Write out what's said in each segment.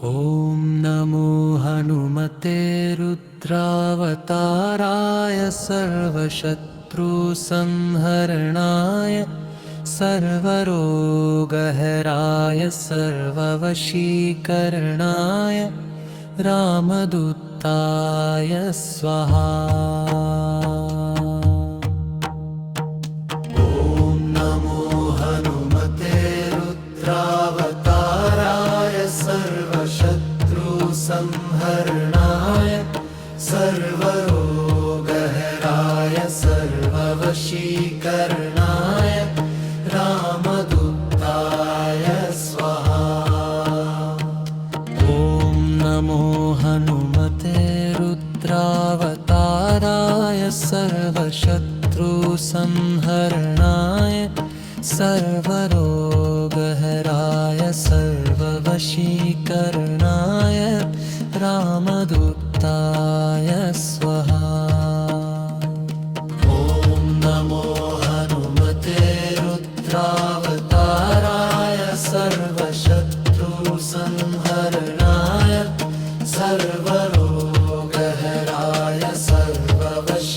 ॐ नमो हनुमते रुद्रावताराय सर्वशत्रुसंहरणाय सर्वरोगहराय सर्ववशीकरणाय रामदूताय स्वाहा। ॐ नमो हनुमते रुद्रावताराय सर्वशत्रुसंहरणाय सर्वरोगहराय सर्ववशीकरणाय रामदूताय स्वाहा। ॐ नमो हनुमते रुद्रावताराय सर्वशत्रुसंहरणाय सर्वरोगहराय सर्ववशीकरणाय रामदूताय स्वाहा। ॐ नमो हनुमते रुद्रावताराय सर्वशत्रुसंहरणाय सर्वरोगहराय सर्ववशीकरणाय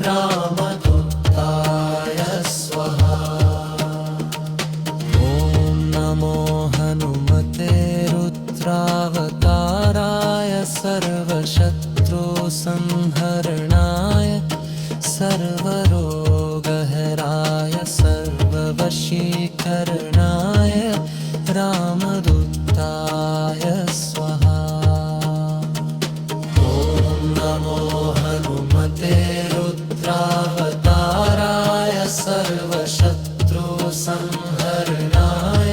रामदूताय स्वाहा। ॐ नमो हनुमते रुद्रावताराय सर्वशत्रुसंहरणाय सर्वरोगहराय सर्ववशीकरणाय रामदूताय स्वाहा। ॐ नमो हनुमते रुद्रावताराय सर्वशत्रुसंहरणाय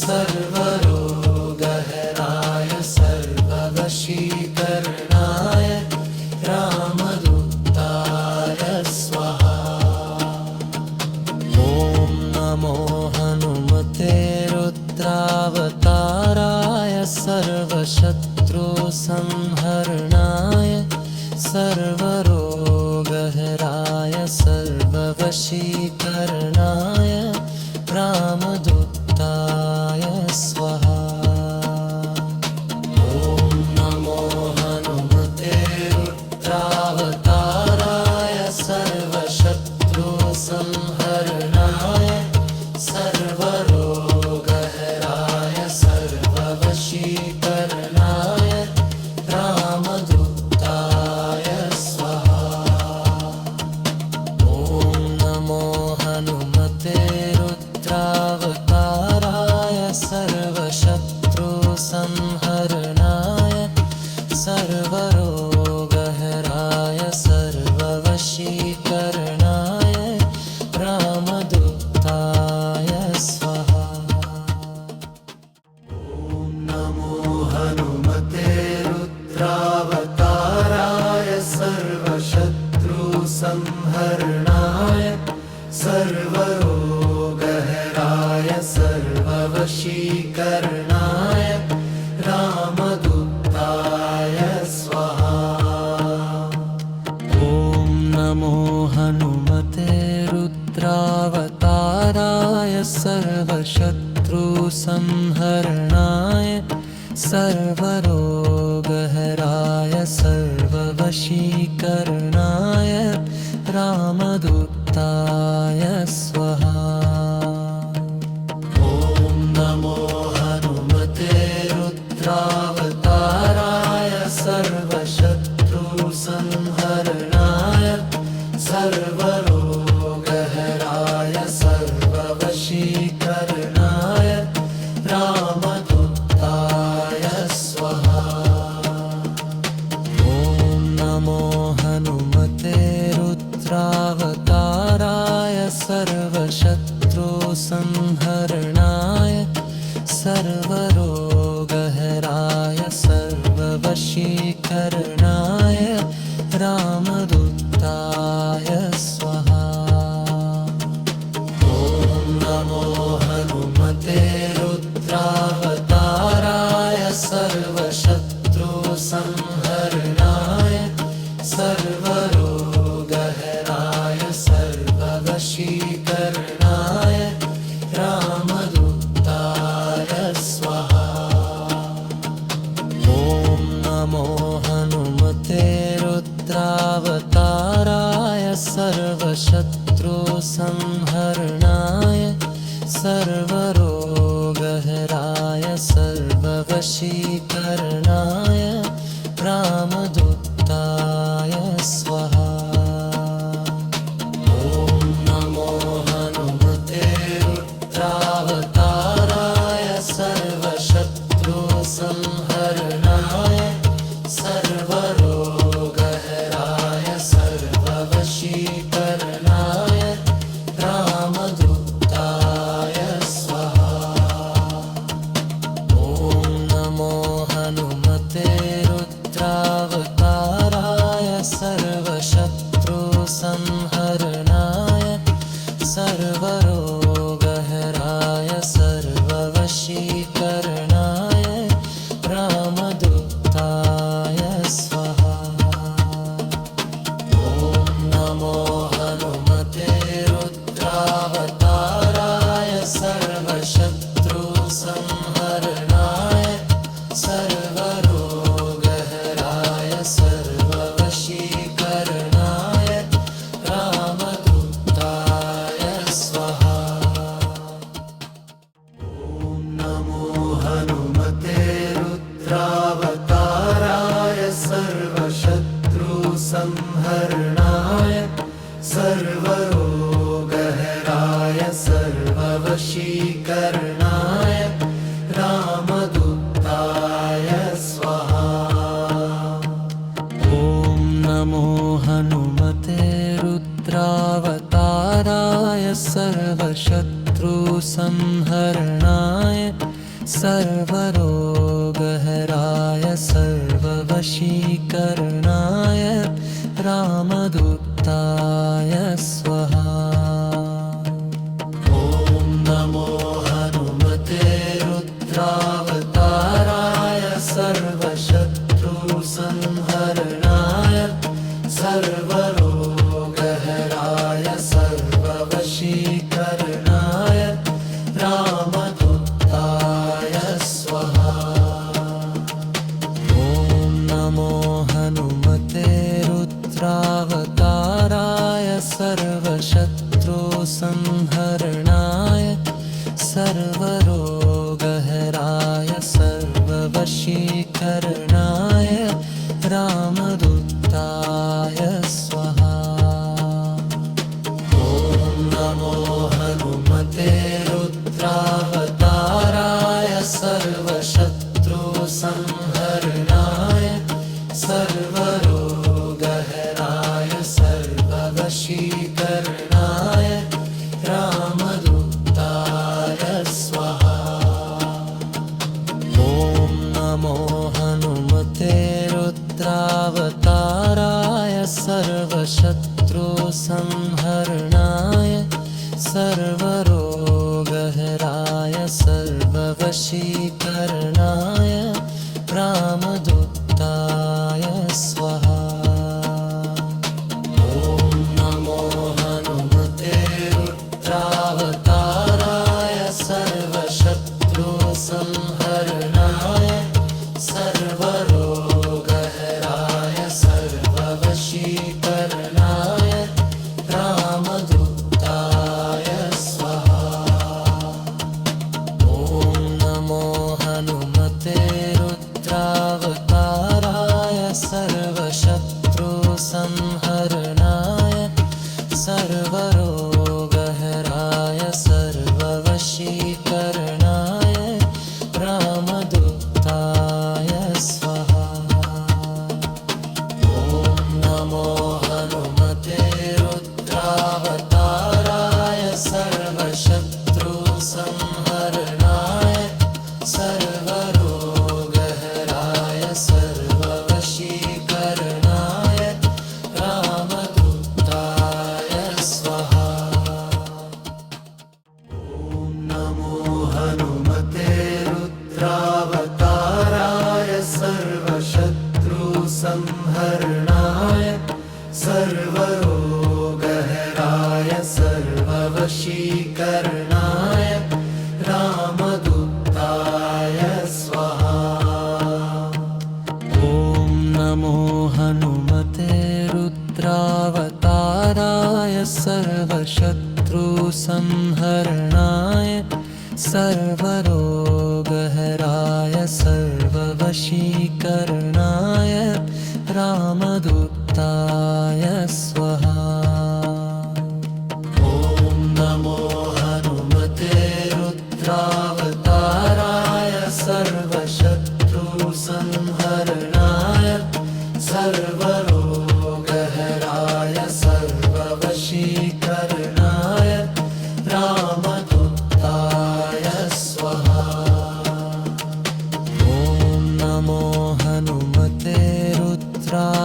सर्वरोगहराय सर्ववशीकरणाय रामदूताय स्वाहा। ॐ नमो हनुमते रुद्रावताराय सर्वशत्रुसंहरणाय सर्वरोगहराय सर्ववशीकरणाय रामदूताय स्वाहा। ॐ नमो हनुमते रुद्रावताराय सर्वशत्रुसंहरणाय सर्वरोगहराय सर्ववशीकरणाय रामदूताय स्वाहा। ॐ नमो हनुमते रुद्रावताराय सर्वशत्रुसंहरणाय सर्वरोगहराय सर्ववशीकरणाय रामदूताय स्वाहा। ॐ नमो हनुमते रुद्रावताराय सर्वशत्रुसंहरणाय सर्वरोगहराय सर्ववशीकरणाय रामदूताय स्वाहा। ॐ नमो हनुमते रुद्रावताराय सर्वशत्रुसंहरणाय सर्वरोगहराय सर्ववशीकरणाय रामदूताय स्वाहा। ॐ नमो हनुमते रुद्रावताराय सर्वशत्रुसंहरणाय सर्वरोगहराय सर्ववशीकरणाय रामदूताय स्वाहा। ॐ नमो हनुमते रुद्रावताराय सर्वशत्रुसंहरणाय सर्वरोगहराय सर्ववशीकरणाय रामदूताय स्वाहा। ॐ नमो हनुमते रुद्रावताराय सर्वशत्रुसंहरणाय सर्वरोगहराय सर्ववशीकरणाय संहरणाय सर्वरोगहराय सर्ववशीकरणाय रामदूताय स्वाहा। ॐ नमो हनुमते रुद्रावताराय सर्वशत्रुसंहरणाय सर्वरोगहराय सर्ववशीकरणाय रामदूताय स्वाहा। ॐ नमो हनुमते रुद्रावताराय सर्वशत्रुसंहरणाय सर्वरोगहराय सर्ववशीकरणाय रामदूताय स्वाहा। ॐ नमो हनुमते रुद्रावताराय सर्वशत्रुसंहरणाय सर्वरोगहराय सर्ववशीकरणाय रामदूताय स्वाहा। ॐ नमो हनुमते रुद्रावताराय सर्वशत्रुसंहरणाय सर्वरोगहराय सर्ववशीकरणाय रामदूताय स्वाहा। ॐ नमो हनुमते रुद्रावताराय सर्वशत्रुसंहरणाय सर्वरोगहराय सर्ववशीकरणाय रामदूताय स्वाहा। ॐ नमो हनुमते रुद्रावताराय सर्वशत्रुसंहरणाय सर्वरोगहराय सर्ववशीकरणाय रामदूताय स्वाहा। ॐ नमो हनुमते रुद्रावताराय सर्वशत्रुसंहरणाय सर्वरोगहराय सर्ववशीकरणाय रामदूताय स्वाहा। ॐ नमो हनुमते रुद्रावताराय सर्वशत्रुसंहरणाय सर्वरोगहराय सर्ववशीकरणाय रामदूताय स्वाहा। ॐ नमो हनुमते रुद्रावताराय सर्वशत्रुसंहरणाय सर्वरोगहराय सर्ववशीकरणाय रामदूताय स्वाहा। ॐ नमो हनुमते रुद्रावताराय सर्वशत्रुसंहरणाय सर्वरोगहराय सर्ववशीकरणाय रामदूताय स्वाहा। ॐ नमो हनुमते रुद्रावताराय सर्वशत्रुसंहरणाय सर्वरोगहराय सर्ववशीकरणाय रामदूताय स्वाहा। ॐ नमो हनुमते रुद्रावताराय सर्वशत्रुसंहरणाय सर्वरोगहराय सर्ववशीकरणाय रामदूताय स्वाहा। ॐ नमो हनुमते रुद्रावताराय सर्वशत्रुसंहरणाय सर्वरोगहराय सर्ववशीकरणाय रामदूताय स्वाहा। ॐ नमो हनुमते रुद्रावताराय सर्वशत्रुसंहरणाय सर्वशत्रुसंहरणाय सर्वरोगहराय सर्ववशीकरणाय रामदूताय स्वाहा। ॐ नमो हनुमते रुद्रावताराय सर्वशत्रुसंहरणाय सर्वरोगहराय सर्ववशीकरणाय रामदूताय स्वाहा। ॐ नमो हनुमते रुद्रावताराय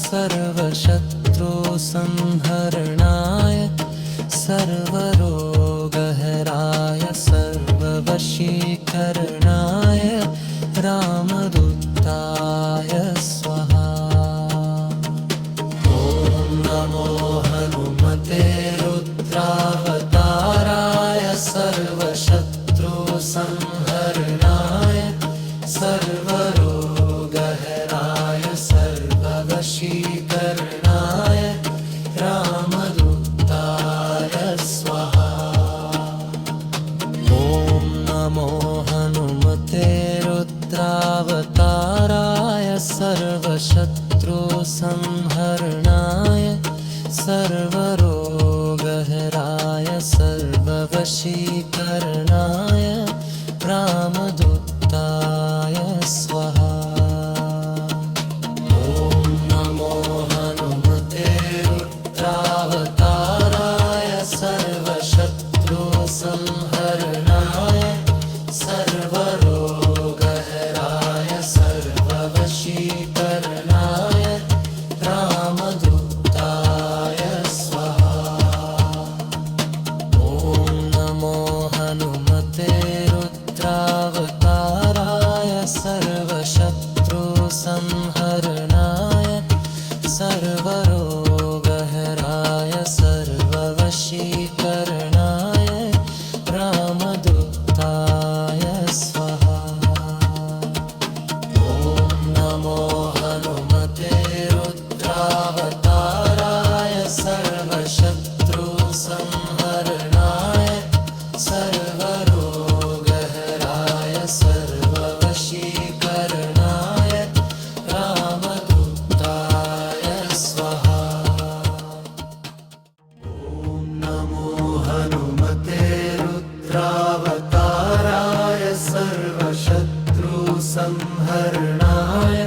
सर्वशत्रुसंहरणाय सर्वरोगहराय सर्ववशीकरणाय रामदूताय स्वाहा। ॐ नमो हनुमते रुद्रावताराय सर्वशत्रुसंहरणाय सर्वरोगहराय सर्ववशीकरणाय रामदूताय स्वाहा। ॐ नमो हनुमते रुद्रावताराय सर्वशत्रुसंहरणाय सर्वरोगहराय सर्ववशीकरणाय रामदूताय स्वाहा। ॐ नमो हनुमते रुद्रावताराय सर्वशत्रुसंहरणाय सर्वरोगहराय सर्ववशीकरणाय रामदूताय स्वाहा। ॐ नमो हनुमते रुद्रावताराय सर्वशत्रुसंहरणाय सर्वरोगहराय सर्ववशीकरणाय रामदूताय स्वाहा। ॐ नमो हनुमते रुद्रावताराय सर्वशत्रुसंहरणाय सर्वरोगहराय सर्ववशीकरणाय रामदूताय स्वाहा। ॐ नमो हनुमते रुद्रावताराय सर्वशत्रुसंहरणाय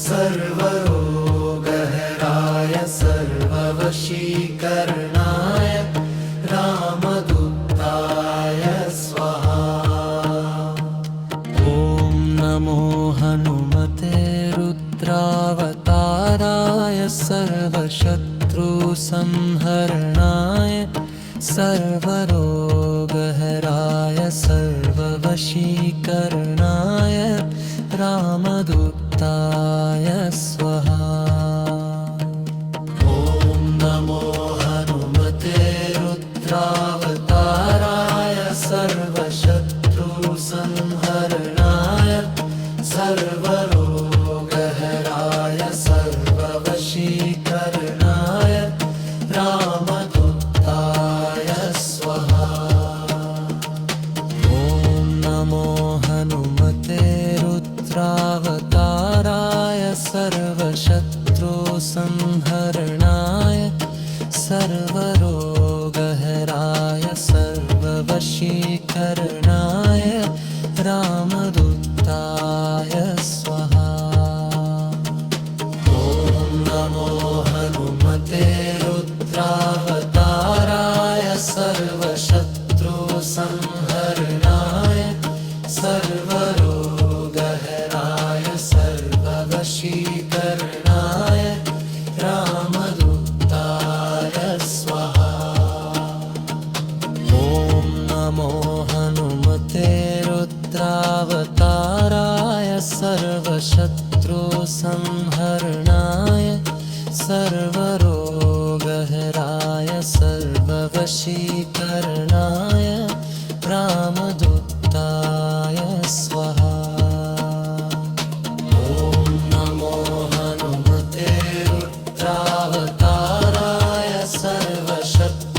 सर्वरोगहराय सर्ववशीकरणाय रामदूताय स्वाहा। ॐ नमो हनुमते रुद्रावताराय सर्वशत्रुसंहरणाय सर्वरोगहराय सर्ववशीकरणाय रामदूताय स्वाहा। ॐ नमो हनुमते रुद्रावताराय सर्वशत्रुसंहरणाय सर्वरोगहराय सर्ववशीकरणाय रामदूताय स्वाहा। ॐ नमो हनुमते रुद्रावताराय सर्वशत्रुसंहरणाय सर्वरोगहराय सर्ववशीकरणाय रामदूताय स्वाहा। ॐ नमो हनुमते रुद्रावताराय सर्वशत्रुसंहरणाय सर्वरोगहराय सर्ववशीकरणाय रामदूताय स्वाहा। ॐ नमो हनुमते रुद्रावताराय सर्वशत्रुसंहरणाय सर्वरोगहराय सर्ववशीकरणाय रामदूताय स्वाहा। ॐ नमो हनुमते रुद्रावताराय सर्वशत्रुसंहरणाय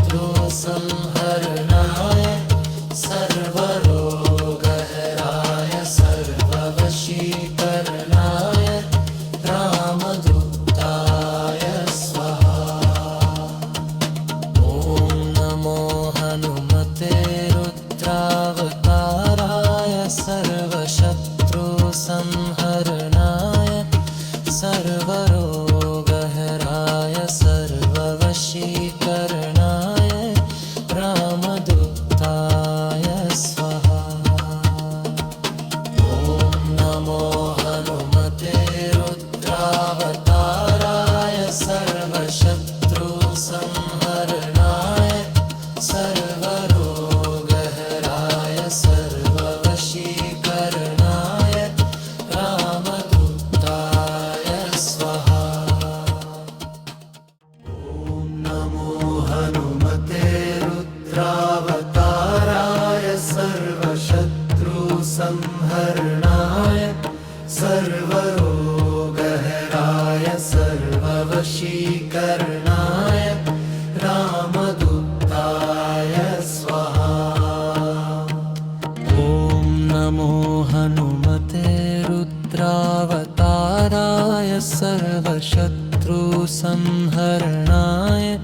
संहरणाय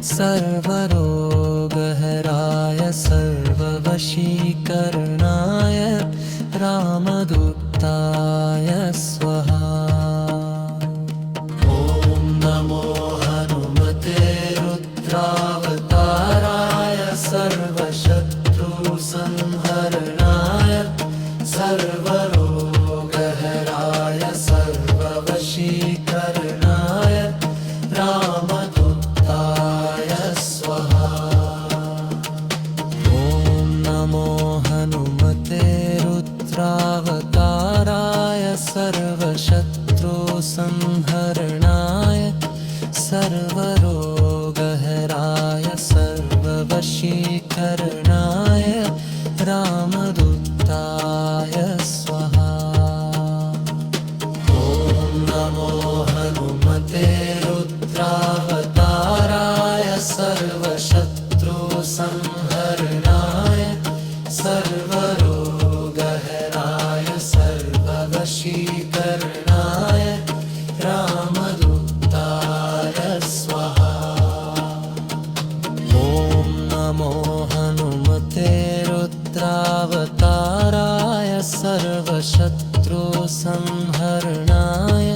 सर्वरोगहराय सर्ववशीकरणाय रामदूताय स्वाहा। ॐ नमो हनुमते रुद्रावताराय सर्वशत्रुसंहरणाय सर्वरोगहराय सर्ववशीकरणाय रामदूताय स्वाहा। ॐ नमो हनुमते रुद्रावताराय सर्वशत्रुसंहरणाय सर्वरोगहराय सर्ववशीकरणाय रामदूताय स्वाहा। ॐ नमो हनुमते रुद्रावताराय सर्वशत्रुसंहरणाय सर्वरोगहराय सर्ववशीकरणाय रामदूताय स्वाहा। ॐ नमो हनुमते रुद्रावताराय सर्वशत्रुसंहरणाय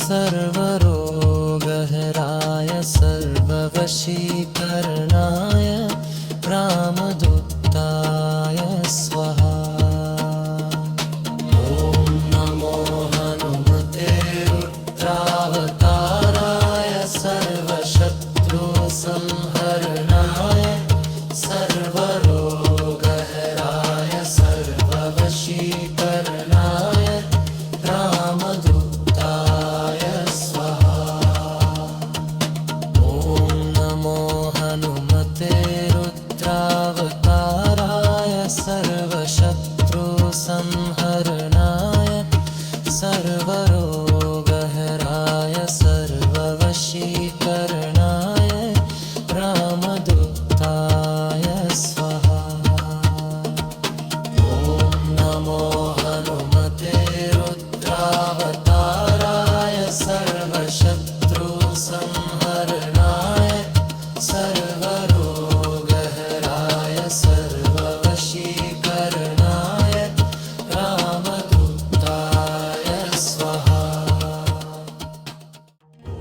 सर्वरोगहराय सर्ववशीकरणाय रामदूताय स्वाहा। ॐ नमो हनुमते रुद्रावताराय सर्वशत्रुसंहरणाय सर्वरोगहराय सर्ववशीकरणाय रामदूताय स्वाहा। ॐ नमो हनुमते रुद्रावताराय सर्वशत्रुसंहरणाय सर्वरोगहराय सर्ववशीकरणाय रामदूताय स्वाहा। ॐ नमो हनुमते रुद्रावताराय सर्वशत्रुसंहरणाय सर्वरोगहराय सर्ववशीकरणाय रामदूताय स्वाहा। ॐ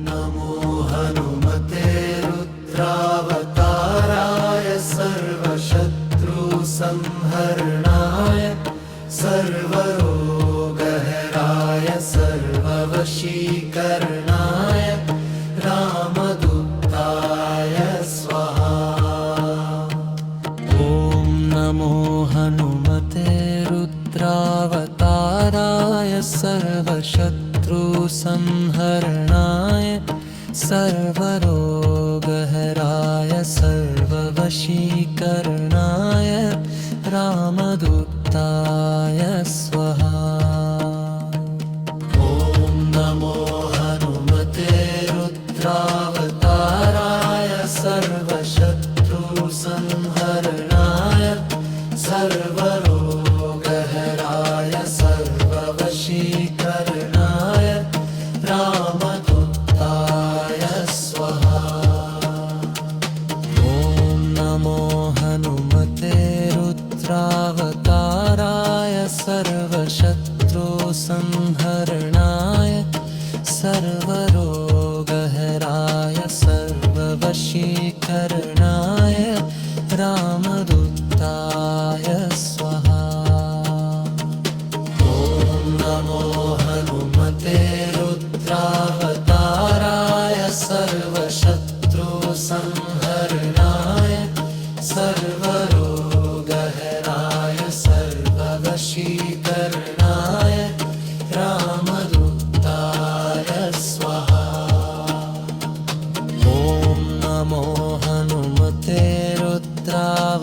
नमो हनुमते रुद्रावताराय सर्वशत्रुसंहरणाय सर्वरोगहराय सर्ववशीकरणाय रामदूताय स्वाहा। ॐ नमो हनुमते रुद्रावताराय सर्वशत्रुसंहरणाय सर्वरोगहराय सर्ववशीकरणाय रामदूताय स्वाहा। ॐ नमो हनुमते रुद्रावताराय सर्वशत्रुसंहरणाय सर्वरोगहराय सर्ववशीकरणाय रामदूताय स्वाहा। ॐ नमो हनुमते रुद्रावताराय सर्वशत्रुसंहरणाय सर्वरोगहराय सर्ववशीकरणाय रामदूताय स्वाहा। ॐ नमो हनुमते रुद्रावताराय सर्वशत्रुसंहरणाय सर्वरोगहराय सर्ववशीकरणाय रामदूताय स्वाहा। ॐ नमो हनुमते रुद्रावताराय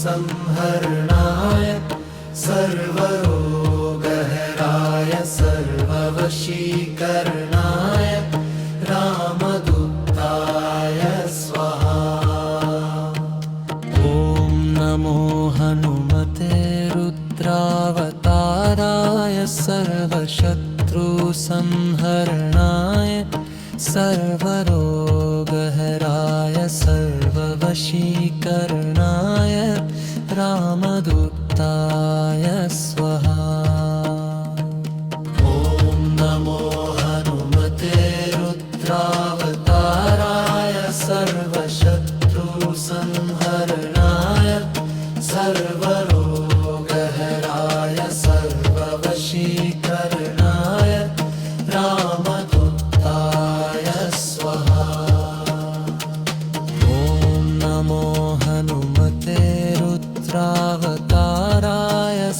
संहरणाय सर्वरोगहराय सर्ववशीकरणाय रामदूताय स्वाहा। ॐ नमो हनुमते रुद्रावताराय सर्वशत्रुसंहरणाय सर्वरोगहराय सर्ववशीकरणाय रामदूताय स्वाहा। ॐ नमो हनुमते रुद्रावताराय सर्वशत्रुसंहरणाय सर्वरोगहराय सर्ववशीकरणाय रामदूताय स्वाहा। ॐ नमो हनुमते रुद्रावताराय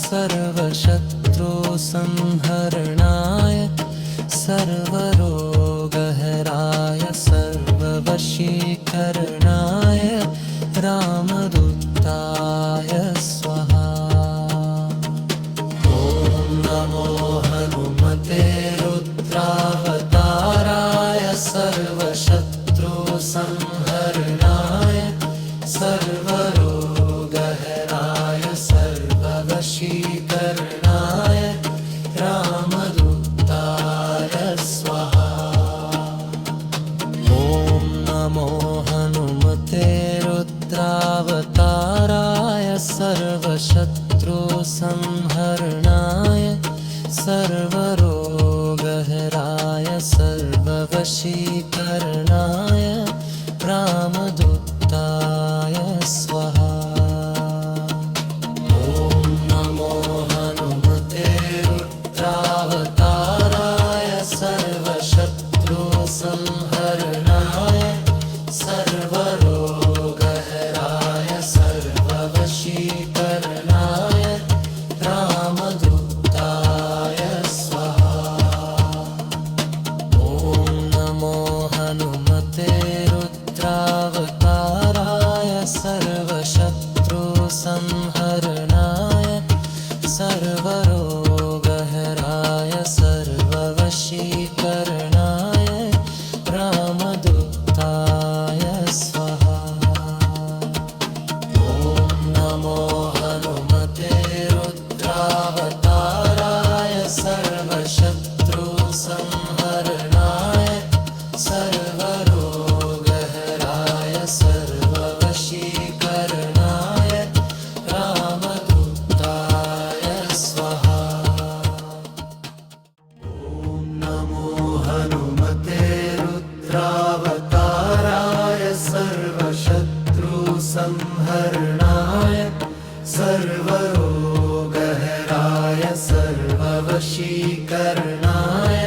सर्वशत्रुसंहरणाय सर्वरोगहराय सर्ववशीकरणाय रामदूताय स्वाहा। ॐ नमो हनुमते रुद्रावताराय सर्वशत्रुसंहरणाय सर्वरोगहराय सर्ववशीकरणाय रामदूताय स्वाहा। ॐ नमो हनुमते रुद्रावताराय सर्वशत्रुसंहरणाय सर्वरोगहराय सर्ववशीकरणाय रामदूताय स्वाहा। ॐ नमो हनुमते रुद्रावताराय सर्वशत्रुसंहरणाय सर्वरोगहराय सर्ववशीकरणाय रामदूताय स्वाहा। ॐ नमो हनुमते रुद्रावताराय सर्वशत्रुसंहरणाय सर्वरोगहराय सर्ववशीकरणाय रामदूताय स्वाहा। ॐ नमो हनुमते रुद्रावताराय सर्वशत्रुसंहरणाय सर्वरोगहराय सर्ववशीकरणाय रामदूताय स्वाहा। ॐ नमो हनुमते रुद्रावताराय सर्वशत्रुसंहरणाय सर्वरोगहराय सर्ववशीकरणाय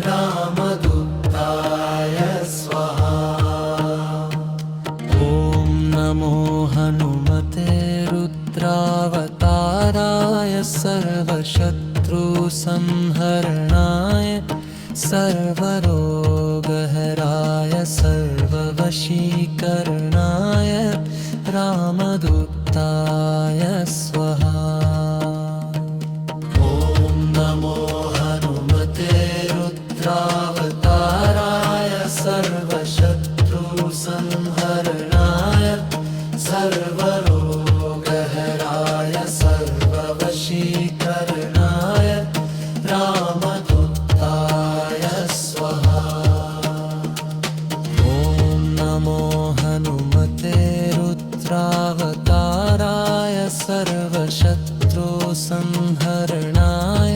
रामदूताय स्वाहा। ॐ नमो हनुमते रुद्रावताराय सर्वशत्रुसंहरणाय सर्वरोगहराय सर्ववशीकरणाय रामदूताय स्वाहा। ॐ नमो हनुमते रुद्रावताराय सर्वशत्रुसंहरणाय सर्वरोगहराय सर्ववशीकरणाय रामदूताय स्वाहा। ॐ नमो हनुमते रुद्रावताराय सर्वशत्रुसंहरणाय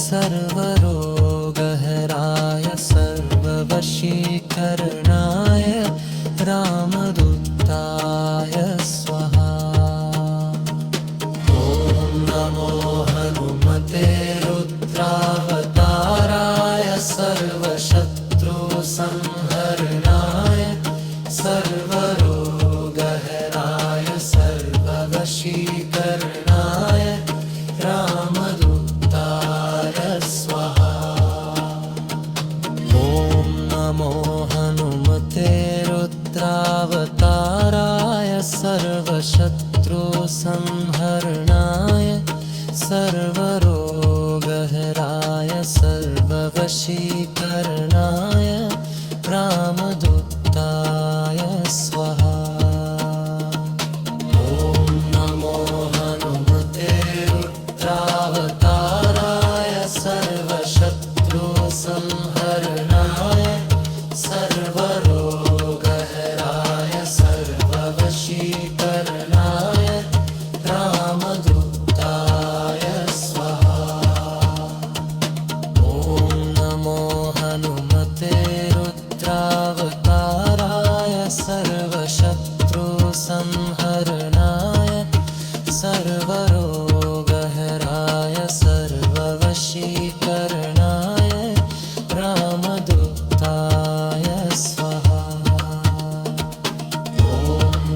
सर्वरोगहराय सर्ववशीकरणाय रामदूताय स्वाहा। ॐ नमो हनुमते रुद्रावताराय सर्वशत्रुसंहरणाय सर्वरोगहराय सर्ववशीकरणाय रामदूताय स्वाहा। सर्वशत्रुसंहरणाय सर्वरोगहराय सर्ववशीकरणाय रामदूताय स्वाहा। ॐ नमो हनुमते रुद्रावताराय सर्वशत्रुसंहरणाय सर्वरोगहराय सर्ववशीकरणाय रामदूताय स्वाहा। ॐ नमो हनुमते रुद्रावताराय सर्वशत्रुसंहरणाय सर्वरोगहराय सर्ववशीकरणाय रामदूताय स्वाहा। ॐ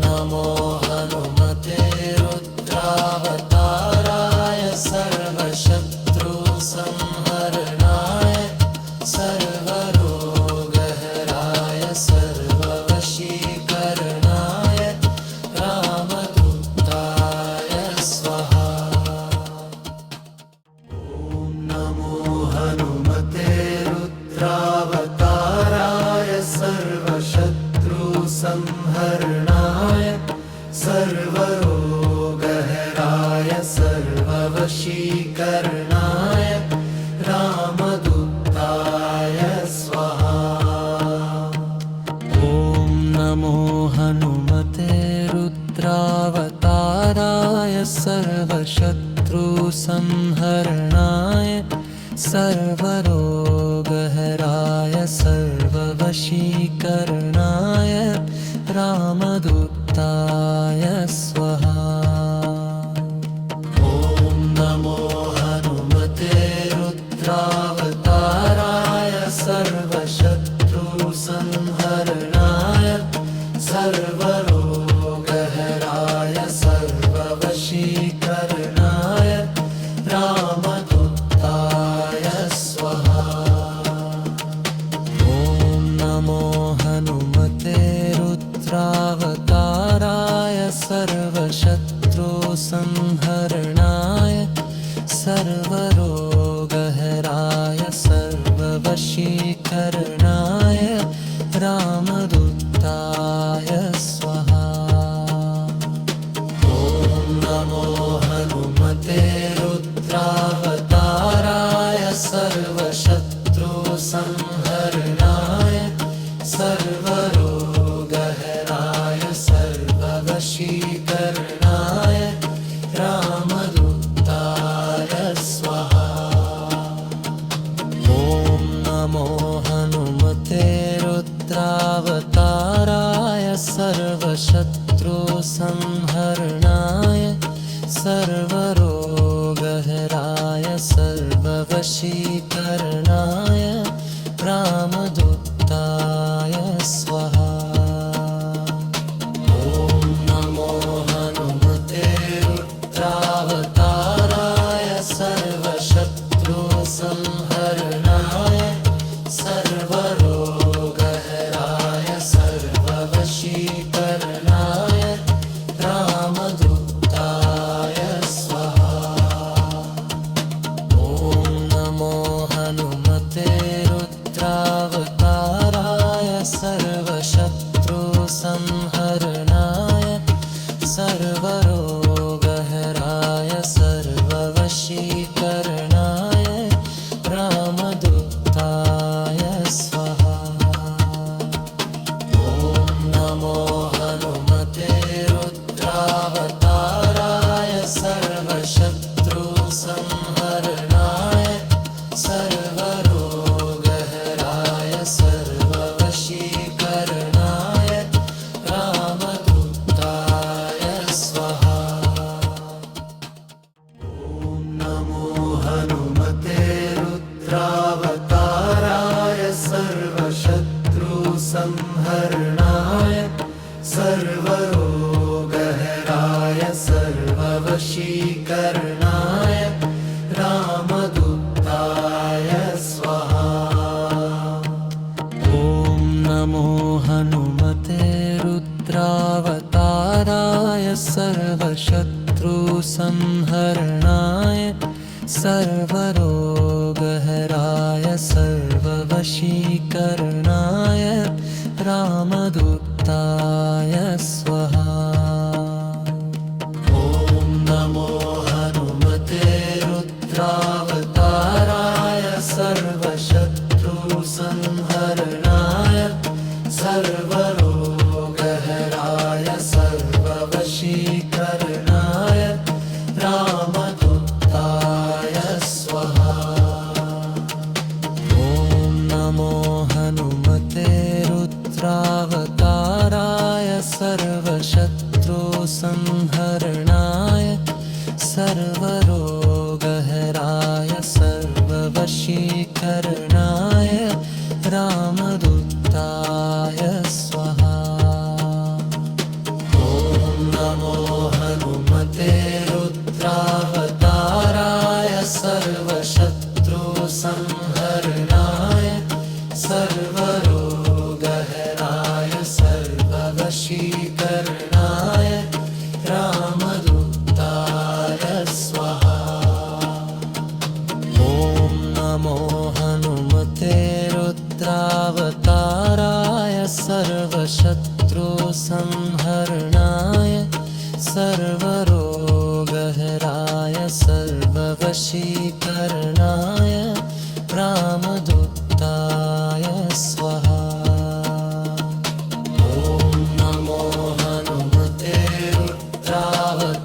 नमो हनुमते रुद्रावताराय सर्वशत्रुसंहरणाय सर्वरोगहराय सर्ववशीकरणाय रामदूताय स्वाहा। ॐ नमो हनुमते रुद्रावताराय सर्वशत्रुसंहरणाय सर्वरोगहराय सर्ववशीकरणाय रामदूताय स्वाहा। ॐ नमो हनुमते रुद्रावताराय सर्वशत्रुसंहरणाय सर्वरोगहराय सर्ववशीकरणाय रामदूताय स्वाहा। ॐ नमो हनुमते रुद्रावताराय सर्वशत्रुसंहरणाय सर्वरोगहराय सर्ववशीकरणाय रामदूताय स्वाहा। ॐ नमो हनुमते रुद्रावताराय सर्वशत्रुसंहरणाय सर्वरोगहराय सर्ववशीकरणाय रामदूताय स्वाहा। ॐ नमो हनुमते रुद्रावताराय सर्वशत्रुसंहरणाय सर्वरोगहराय सर्ववशीकरणाय रामदूताय स्वाहा। ॐ नमो हनुमते रुद्रावताराय सर्वशत्रुसंहरणाय सर्वरोगहराय सर्ववशीकरणाय रामदूताय स्वाहा। ॐ नमो हनुमते रुद्रावताराय सर्वशत्रुसंहरणाय सर्वरोगहराय सर्ववशीकरणाय रामदूताय स्वाहा। ॐ नमो हनुमते रुद्रावताराय सर्वशत्रुसंहरणाय सर्वरोगहराय सर्ववशीकरणाय रामदूताय स्वाहा। ॐ नमो हनुमते रुद्रावताराय सर्वशत्रुसंहरणाय सर्वरोगहराय सर्ववशीकरणाय रामदूताय स्वाहा। ॐ नमो हनुमते रुद्रावताराय सर्वशत्रुसंहरणाय सर्वरोगहराय सर्ववशीकरणाय रामदूताय स्वाहा। ॐ नमो हनुमते रुद्रावताराय सर्वशत्रुसंहरणाय सर्वशत्रुसंहरणाय सर्वरोगहराय सर्ववशीकरणाय रामदूताय स्वाहा। ॐ नमो हनुमते रुद्रावताराय सर्वशत्रुसंहरणाय सर्वरोगहराय सर्ववशीकरणाय रामदूताय स्वाहा। ॐ नमो हनुमते रुद्रावताराय सर्वशत्रुसंहरणाय सर्वरोगहराय सर्ववशीकरणाय रामदूताय स्वाहा। ॐ नमो हनुमते रुद्रावताराय सर्वशत्रुसंहरणाय सर्वरोगहराय सर्ववशीकरणाय रामदूताय स्वाहा। ॐ नमो हनुमते रुद्रावताराय सर्वशत्रुसंहरणाय सर्वरोगहराय सर्ववशीकरणाय रामदूताय स्वाहा। ॐ नमो हनुमते रुद्रावताराय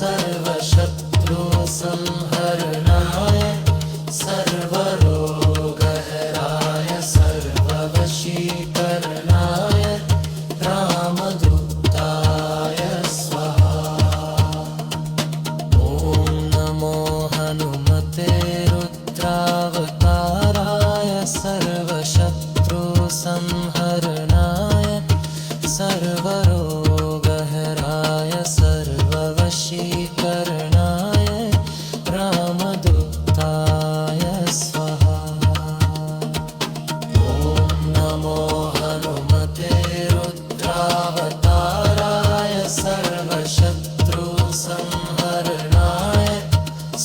सर्वशत्रुसंहरणाय सर्वरोगहराय सर्ववशीकरणाय रामदूताय स्वाहा। ॐ नमो हनुमते रुद्रावताराय सर्वशत्रुसंहरणाय सर्वरोगहराय सर्ववशीकरणाय रामदूताय स्वाहा। ॐ नमो हनुमते रुद्रावताराय सर्वशत्रुसंहरणाय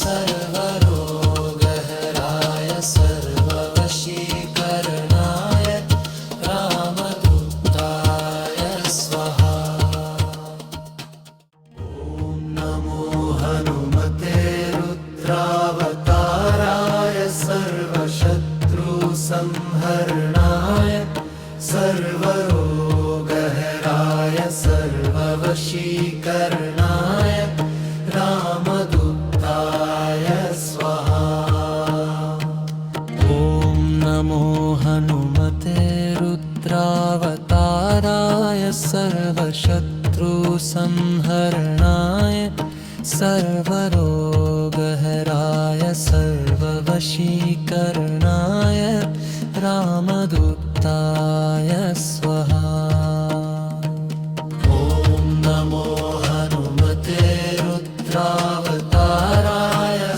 सर्वरोगहराय सर्ववशीकरणाय रामदूताय स्वाहा। ॐ नमो हनुमते रुद्रावताराय सर्वशत्रुसंहरणाय सर्वरोगहराय सर्ववशीकरणाय रामदूताय स्वाहा। ॐ नमो हनुमते रुद्रावताराय सर्वशत्रुसंहरणाय सर्वरोगहराय सर्ववशीकरणाय रामदूताय स्वाहा। ॐ नमो हनुमते रुद्रावताराय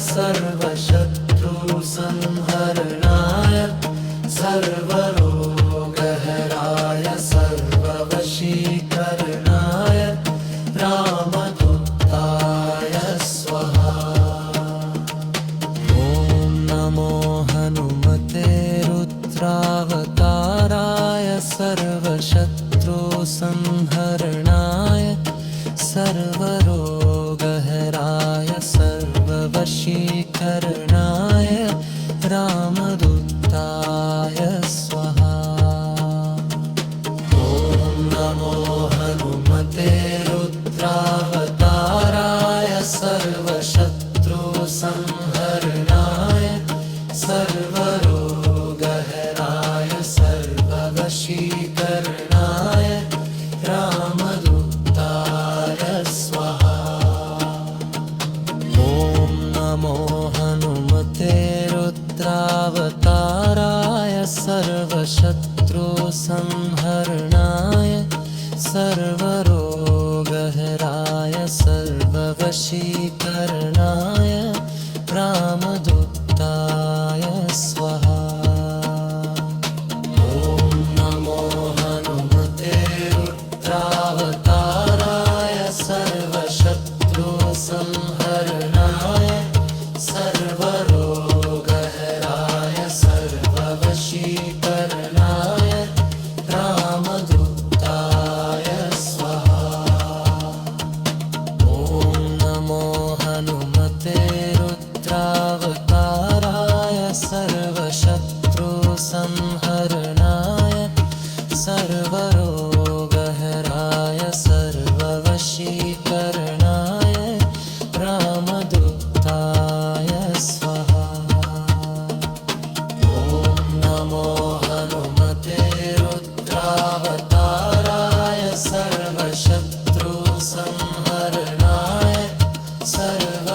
सर्वशत्रुसंहरणाय सर्वरोगहराय सर्ववशीकरणाय रामदूताय स्वाहा। ॐ नमो हनुमते रुद्रावताराय सर्वशत्रुसंहरणाय सर्वरोगहराय सर्ववशीकरणाय रामदूताय स्वाहा। ॐ नमो हनुमते रुद्रावताराय सर्वशत्रुसंहरणाय सर्वरोगहराय सर्ववशीकरणाय रामदूताय स्वाहा। ॐ नमो हनुमते रुद्रावताराय सर्वशत्रुसंहरणाय सर्वरोगहराय सर्ववशीकरणाय रामदूताय स्वाहा। ॐ नमो हनुमते रुद्रावताराय सर्वरोगहराय सर्ववशीकरणाय रामदूताय स्वाहा। ॐ नमो हनुमते रुद्रावताराय सर्वशत्रुसंहरणाय सर्व